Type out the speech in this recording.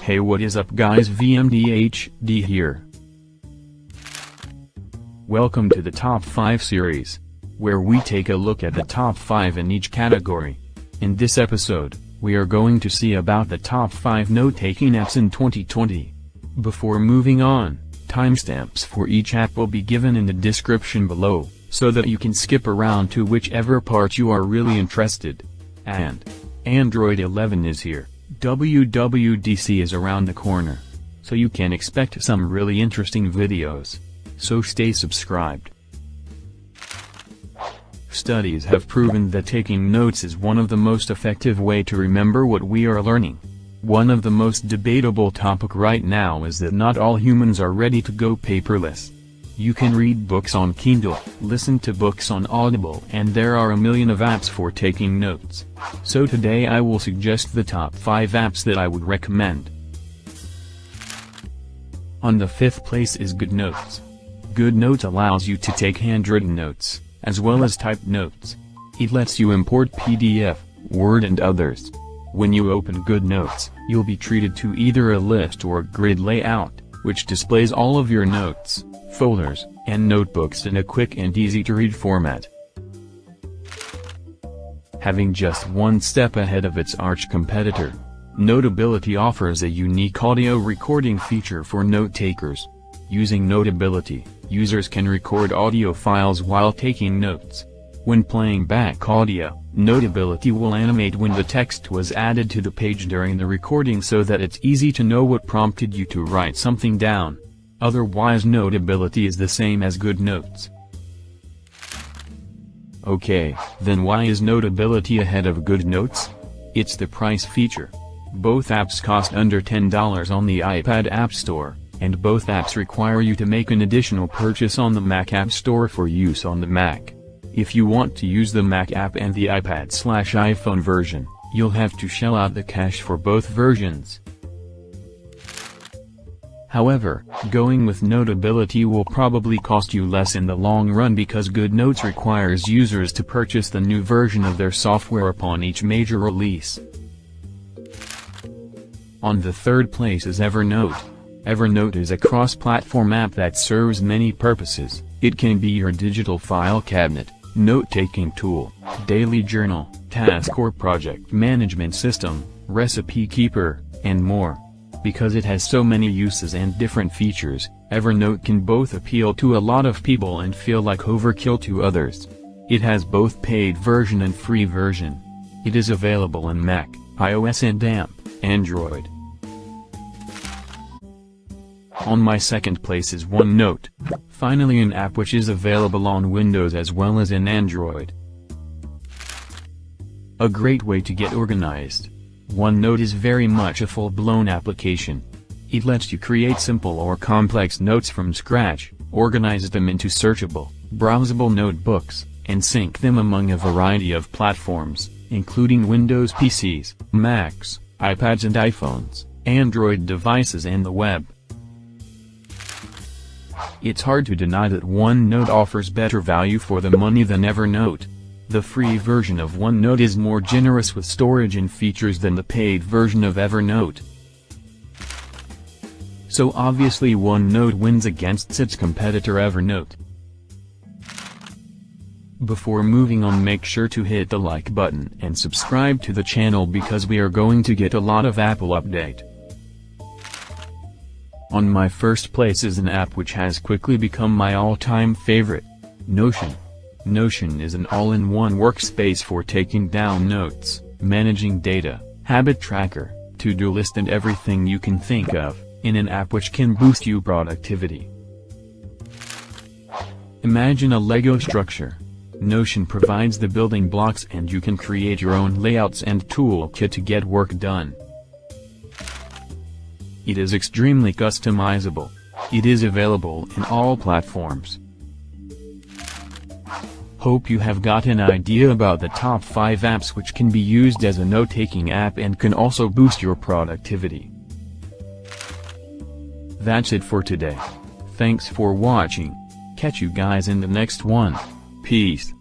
Hey, what is up guys, VMTHD here. Welcome to the Top 5 series, where we take a look at the top 5 in each category. In this episode, we are going to see about the top 5 note-taking apps in 2020. Before moving on, timestamps for each app will be given in the description below, so that you can skip around to whichever part you are really interested. And Android 11 is here. WWDC is around the corner, so you can expect some really interesting videos. So stay subscribed. Studies have proven that taking notes is one of the most effective way to remember what we are learning. One of the most debatable topic right now is that not all humans are ready to go paperless. You can read books on Kindle, listen to books on Audible, and there are a million of apps for taking notes. So today I will suggest the top 5 apps that I would recommend. On the 5th place is GoodNotes. GoodNotes allows you to take handwritten notes, as well as typed notes. It lets you import PDF, Word and others. When you open GoodNotes, you'll be treated to either a list or grid layout, which displays all of your notes, folders, and notebooks in a quick and easy-to-read format. Having just one step ahead of its arch competitor, Notability offers a unique audio recording feature for note-takers. Using Notability, users can record audio files while taking notes. When playing back audio, Notability will animate when the text was added to the page during the recording so that it's easy to know what prompted you to write something down. Otherwise, Notability is the same as GoodNotes. Okay, then why is Notability ahead of GoodNotes? It's the price feature. Both apps cost under $10 on the iPad App Store, and both apps require you to make an additional purchase on the Mac App Store for use on the Mac. If you want to use the Mac app and the iPad/iPhone version, you'll have to shell out the cash for both versions. However, going with Notability will probably cost you less in the long run because GoodNotes requires users to purchase the new version of their software upon each major release. On the 3rd place is Evernote. Evernote is a cross-platform app that serves many purposes. It can be your digital file cabinet, note-taking tool, daily journal, task or project management system, recipe keeper, and more. Because it has so many uses and different features, Evernote can both appeal to a lot of people and feel like overkill to others. It has both paid version and free version. It is available in Mac, iOS and Android. On my 2nd place is OneNote. Finally, an app which is available on Windows as well as in Android. A great way to get organized. OneNote is very much a full-blown application. It lets you create simple or complex notes from scratch, organize them into searchable, browsable notebooks, and sync them among a variety of platforms, including Windows PCs, Macs, iPads and iPhones, Android devices and the web. It's hard to deny that OneNote offers better value for the money than Evernote. The free version of OneNote is more generous with storage and features than the paid version of Evernote. So obviously OneNote wins against its competitor Evernote. Before moving on, make sure to hit the like button and subscribe to the channel because we are going to get a lot of Apple update. On my 1st place is an app which has quickly become my all-time favorite, Notion. Notion is an all-in-one workspace for taking down notes, managing data, habit tracker, to-do list and everything you can think of, in an app which can boost your productivity. Imagine a Lego structure. Notion provides the building blocks and you can create your own layouts and toolkit to get work done. It is extremely customizable. It is available in all platforms. Hope you have got an idea about the top 5 apps which can be used as a note-taking app and can also boost your productivity. That's it for today. Thanks for watching. Catch you guys in the next one. Peace.